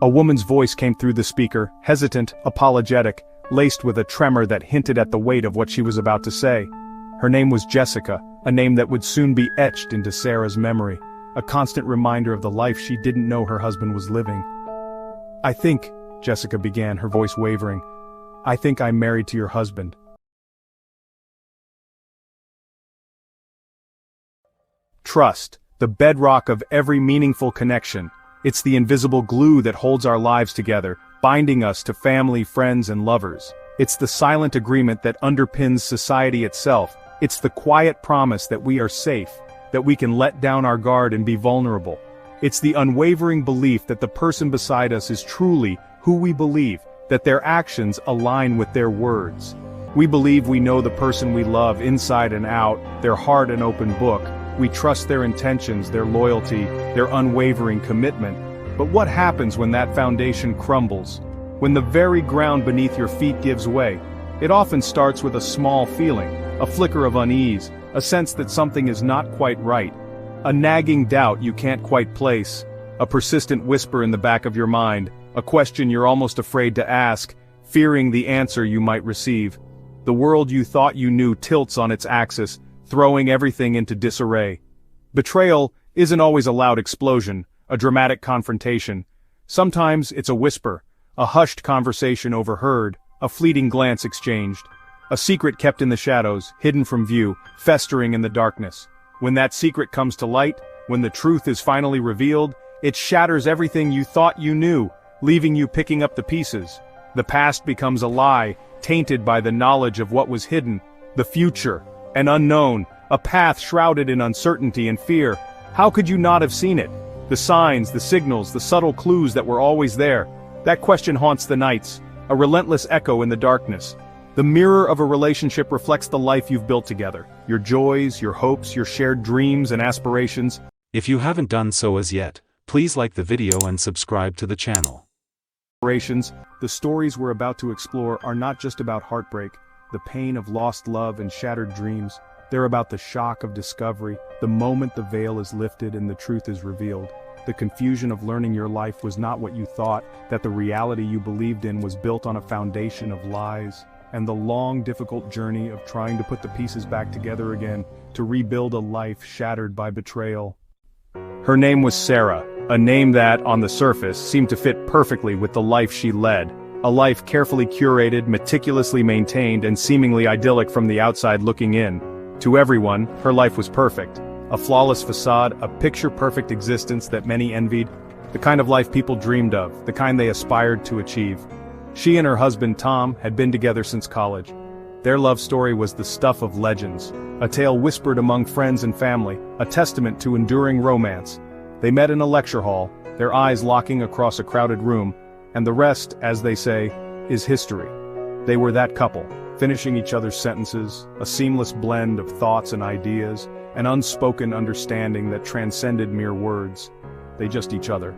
A woman's voice came through the speaker, hesitant, apologetic, laced with a tremor that hinted at the weight of what she was about to say. Her name was Jessica, a name that would soon be etched into Sarah's memory, a constant reminder of the life she didn't know her husband was living. "I think," Jessica began, her voice wavering, "I think I'm married to your husband." Trust, the bedrock of every meaningful connection. It's the invisible glue that holds our lives together, binding us to family, friends, and lovers. It's the silent agreement that underpins society itself. It's the quiet promise that we are safe, that we can let down our guard and be vulnerable. It's the unwavering belief that the person beside us is truly who we believe, that their actions align with their words. We believe we know the person we love inside and out, their heart an open book. We trust their intentions, their loyalty, their unwavering commitment. But what happens when that foundation crumbles? When the very ground beneath your feet gives way? It often starts with a small feeling, a flicker of unease, a sense that something is not quite right, a nagging doubt you can't quite place, a persistent whisper in the back of your mind, a question you're almost afraid to ask, fearing the answer you might receive. The world you thought you knew tilts on its axis, throwing everything into disarray. Betrayal isn't always a loud explosion, a dramatic confrontation. Sometimes it's a whisper, a hushed conversation overheard, a fleeting glance exchanged. A secret kept in the shadows, hidden from view, festering in the darkness. When that secret comes to light, when the truth is finally revealed, it shatters everything you thought you knew, leaving you picking up the pieces. The past becomes a lie, tainted by the knowledge of what was hidden. The future, an unknown, a path shrouded in uncertainty and fear. How could you not have seen it? The signs, the signals, the subtle clues that were always there. That question haunts the nights, a relentless echo in the darkness. The mirror of a relationship reflects the life you've built together, your joys, your hopes, your shared dreams and aspirations. If you haven't done so as yet, please like the video and subscribe to the channel. The stories we're about to explore are not just about heartbreak, the pain of lost love and shattered dreams. They're about the shock of discovery, the moment the veil is lifted and the truth is revealed. The confusion of learning your life was not what you thought, that the reality you believed in was built on a foundation of lies, and the long, difficult journey of trying to put the pieces back together again, to rebuild a life shattered by betrayal. Her name was Sarah, a name that, on the surface, seemed to fit perfectly with the life she led. A life carefully curated, meticulously maintained, and seemingly idyllic from the outside looking in. To everyone, her life was perfect. A flawless facade, a picture-perfect existence that many envied. The kind of life people dreamed of, the kind they aspired to achieve. She and her husband Tom had been together since college. Their love story was the stuff of legends, a tale whispered among friends and family, a testament to enduring romance. They met in a lecture hall, their eyes locking across a crowded room, and the rest, as they say, is history. They were that couple, finishing each other's sentences, a seamless blend of thoughts and ideas, an unspoken understanding that transcended mere words. They just each other,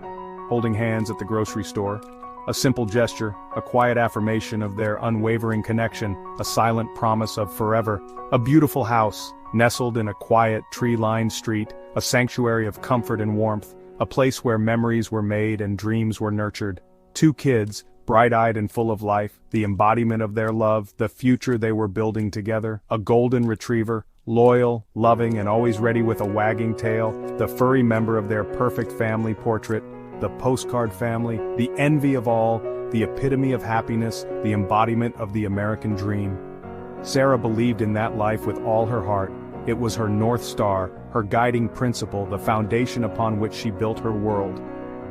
holding hands at the grocery store. A simple gesture, a quiet affirmation of their unwavering connection, a silent promise of forever. A beautiful house, nestled in a quiet, tree-lined street, a sanctuary of comfort and warmth, a place where memories were made and dreams were nurtured. 2 kids, bright-eyed and full of life, the embodiment of their love, the future they were building together. A golden retriever, loyal, loving, and always ready with a wagging tail, the furry member of their perfect family portrait. The postcard family, the envy of all, the epitome of happiness, the embodiment of the American dream. Sarah believed in that life with all her heart. It was her North Star, her guiding principle, the foundation upon which she built her world.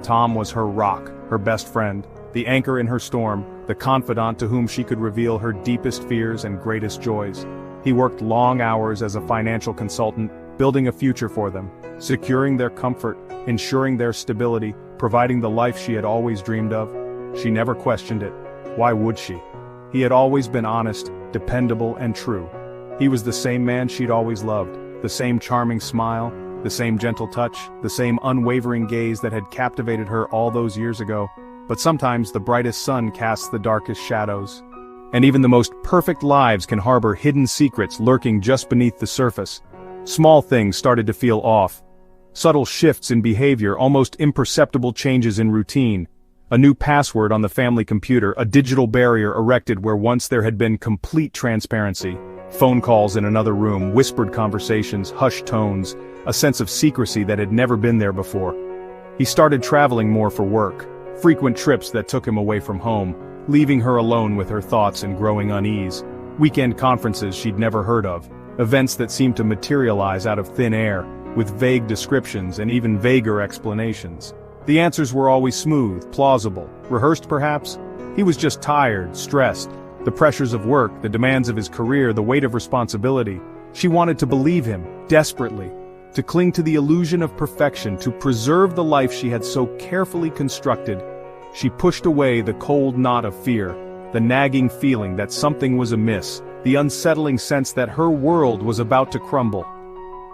Tom was her rock, her best friend, the anchor in her storm, the confidant to whom she could reveal her deepest fears and greatest joys. He worked long hours as a financial consultant, building a future for them, securing their comfort, ensuring their stability, providing the life she had always dreamed of. She never questioned it. Why would she? He had always been honest, dependable, and true. He was the same man she'd always loved, the same charming smile, the same gentle touch, the same unwavering gaze that had captivated her all those years ago. But sometimes the brightest sun casts the darkest shadows. And even the most perfect lives can harbor hidden secrets lurking just beneath the surface. Small things started to feel off. Subtle shifts in behavior, almost imperceptible changes in routine. A new password on the family computer, a digital barrier erected where once there had been complete transparency. Phone calls in another room, whispered conversations, hushed tones, a sense of secrecy that had never been there before. He started traveling more for work, frequent trips that took him away from home, leaving her alone with her thoughts and growing unease. Weekend conferences she'd never heard of, events that seemed to materialize out of thin air, with vague descriptions and even vaguer explanations. The answers were always smooth, plausible, rehearsed perhaps. He was just tired, stressed. The pressures of work, the demands of his career, the weight of responsibility. She wanted to believe him, desperately. To cling to the illusion of perfection, to preserve the life she had so carefully constructed. She pushed away the cold knot of fear, the nagging feeling that something was amiss, the unsettling sense that her world was about to crumble.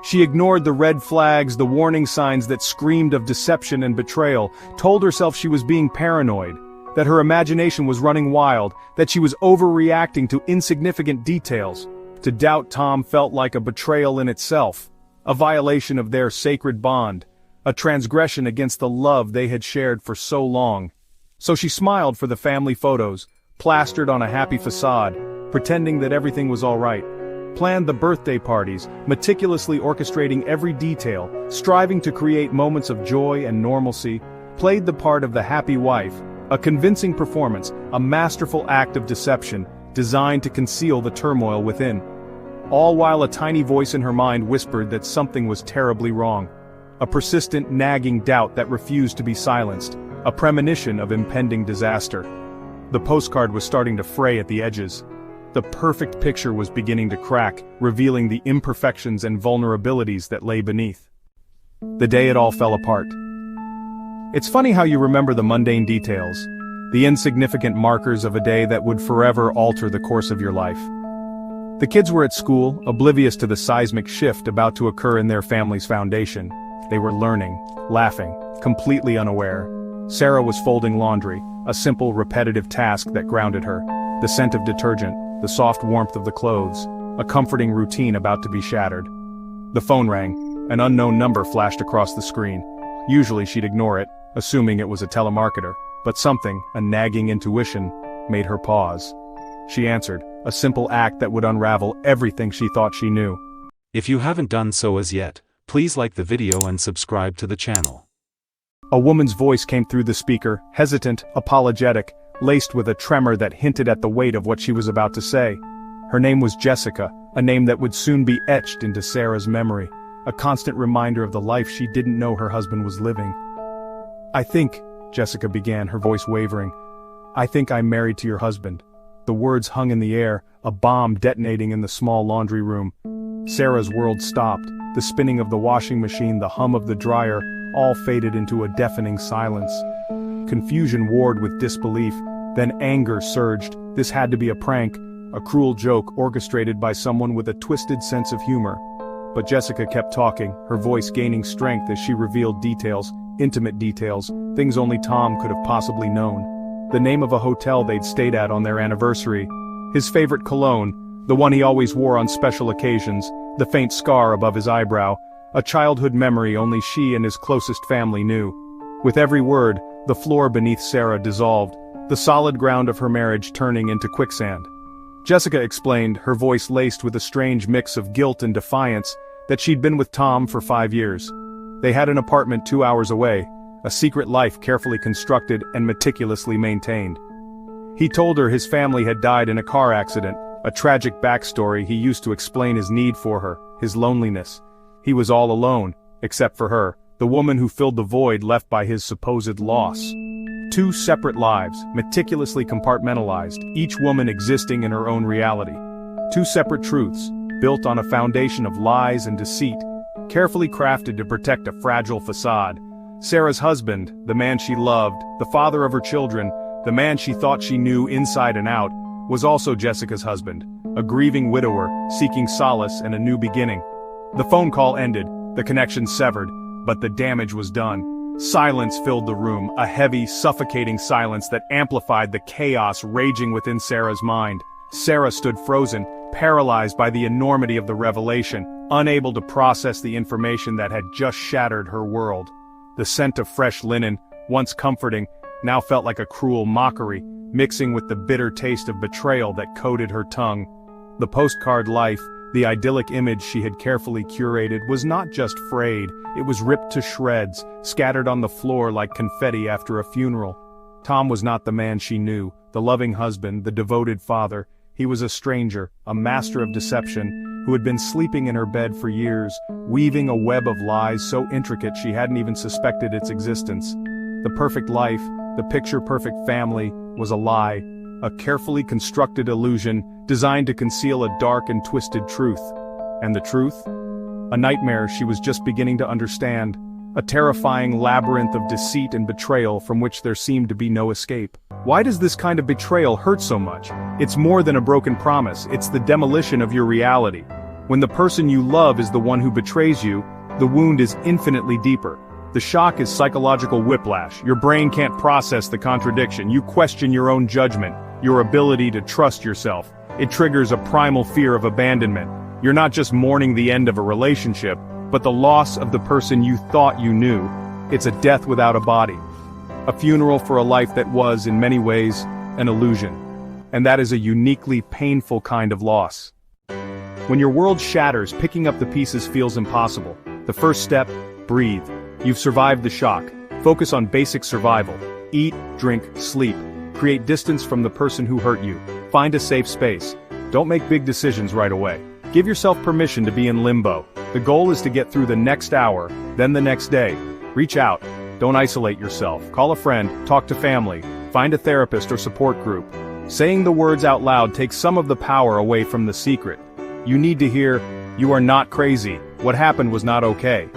She ignored the red flags, the warning signs that screamed of deception and betrayal, told herself she was being paranoid, that her imagination was running wild, that she was overreacting to insignificant details. To doubt Tom felt like a betrayal in itself, a violation of their sacred bond, a transgression against the love they had shared for so long. So she smiled for the family photos, plastered on a happy facade, pretending that everything was all right. Planned the birthday parties, meticulously orchestrating every detail, striving to create moments of joy and normalcy, played the part of the happy wife, a convincing performance, a masterful act of deception, designed to conceal the turmoil within. All while a tiny voice in her mind whispered that something was terribly wrong. A persistent, nagging doubt that refused to be silenced, a premonition of impending disaster. The postcard was starting to fray at the edges. The perfect picture was beginning to crack, revealing the imperfections and vulnerabilities that lay beneath. The day it all fell apart. It's funny how you remember the mundane details, the insignificant markers of a day that would forever alter the course of your life. The kids were at school, oblivious to the seismic shift about to occur in their family's foundation. They were learning, laughing, completely unaware. Sarah was folding laundry, a simple, repetitive task that grounded her. The scent of detergent, the soft warmth of the clothes, a comforting routine about to be shattered. The phone rang, an unknown number flashed across the screen. Usually she'd ignore it, assuming it was a telemarketer, but something, a nagging intuition, made her pause. She answered, a simple act that would unravel everything she thought she knew. If you haven't done so as yet, please like the video and subscribe to the channel. A woman's voice came through the speaker, hesitant, apologetic, laced with a tremor that hinted at the weight of what she was about to say. Her name was Jessica, a name that would soon be etched into Sarah's memory, a constant reminder of the life she didn't know her husband was living. I think, Jessica began, her voice wavering, I think I'm married to your husband. The words hung in the air, a bomb detonating in the small laundry room. Sarah's world stopped, the spinning of the washing machine, the hum of the dryer, all faded into a deafening silence. Confusion warred with disbelief, then anger surged. This had to be a prank, a cruel joke orchestrated by someone with a twisted sense of humor. But Jessica kept talking, her voice gaining strength as she revealed details, intimate details, things only Tom could have possibly known. The name of a hotel they'd stayed at on their anniversary, his favorite cologne, the one he always wore on special occasions, the faint scar above his eyebrow, a childhood memory only she and his closest family knew. With every word, the floor beneath Sarah dissolved, the solid ground of her marriage turning into quicksand. Jessica explained, her voice laced with a strange mix of guilt and defiance, that she'd been with Tom for 5 years. They had an apartment 2 hours away, a secret life carefully constructed and meticulously maintained. He told her his family had died in a car accident, a tragic backstory he used to explain his need for her, his loneliness. He was all alone, except for her, the woman who filled the void left by his supposed loss. 2 separate lives, meticulously compartmentalized, each woman existing in her own reality. 2 separate truths, built on a foundation of lies and deceit, carefully crafted to protect a fragile facade. Sarah's husband, the man she loved, the father of her children, the man she thought she knew inside and out, was also Jessica's husband, a grieving widower, seeking solace and a new beginning. The phone call ended, the connection severed, but the damage was done. Silence filled the room, a heavy, suffocating silence that amplified the chaos raging within Sarah's mind. Sarah stood frozen, paralyzed by the enormity of the revelation, unable to process the information that had just shattered her world. The scent of fresh linen, once comforting, now felt like a cruel mockery, mixing with the bitter taste of betrayal that coated her tongue. The postcard life, the idyllic image she had carefully curated, was not just frayed, it was ripped to shreds, scattered on the floor like confetti after a funeral. Tom was not the man she knew, the loving husband, the devoted father. He was a stranger, a master of deception, who had been sleeping in her bed for years, weaving a web of lies so intricate she hadn't even suspected its existence. The perfect life, the picture-perfect family, was a lie, a carefully constructed illusion designed to conceal a dark and twisted truth. And the truth? A nightmare she was just beginning to understand, a terrifying labyrinth of deceit and betrayal from which there seemed to be no escape. Why does this kind of betrayal hurt so much? It's more than a broken promise, it's the demolition of your reality. When the person you love is the one who betrays you, the wound is infinitely deeper. The shock is psychological whiplash. Your brain can't process the contradiction. You question your own judgment, your ability to trust yourself. It triggers a primal fear of abandonment. You're not just mourning the end of a relationship, but the loss of the person you thought you knew. It's a death without a body. A funeral for a life that was, in many ways, an illusion. And that is a uniquely painful kind of loss. When your world shatters, picking up the pieces feels impossible. The first step, breathe. You've survived the shock. Focus on basic survival. Eat, drink, sleep. Create distance from the person who hurt you. Find a safe space. Don't make big decisions right away. Give yourself permission to be in limbo. The goal is to get through the next hour, then the next day. Reach out. Don't isolate yourself. Call a friend, talk to family, find a therapist or support group. Saying the words out loud takes some of the power away from the secret. You need to hear, "You are not crazy. What happened was not okay."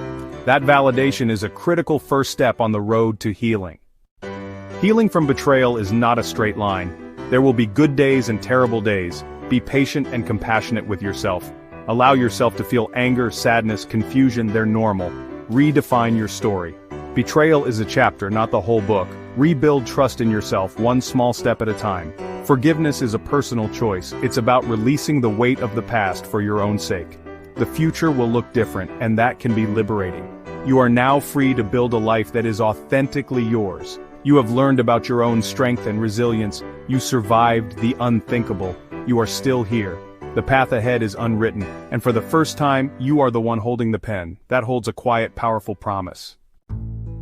That validation is a critical first step on the road to healing. Healing from betrayal is not a straight line. There will be good days and terrible days. Be patient and compassionate with yourself. Allow yourself to feel anger, sadness, confusion, they're normal. Redefine your story. Betrayal is a chapter, not the whole book. Rebuild trust in yourself, one small step at a time. Forgiveness is a personal choice. It's about releasing the weight of the past for your own sake. The future will look different, and that can be liberating. You are now free to build a life that is authentically yours. You have learned about your own strength and resilience. You survived the unthinkable. You are still here. The path ahead is unwritten, and for the first time, you are the one holding the pen. That holds a quiet, powerful promise.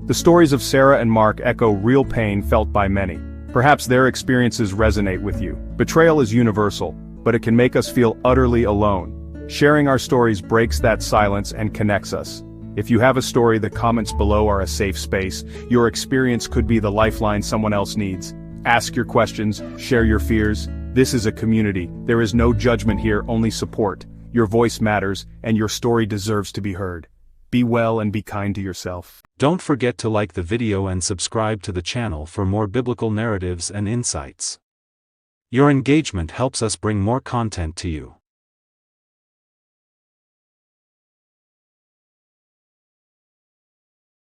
The stories of Sarah and Mark echo real pain felt by many. Perhaps their experiences resonate with you. Betrayal is universal, but it can make us feel utterly alone. Sharing our stories breaks that silence and connects us. If you have a story, the comments below are a safe space. Your experience could be the lifeline someone else needs. Ask your questions, share your fears. This is a community. There is no judgment here, only support. Your voice matters, and your story deserves to be heard. Be well and be kind to yourself. Don't forget to like the video and subscribe to the channel for more biblical narratives and insights. Your engagement helps us bring more content to you.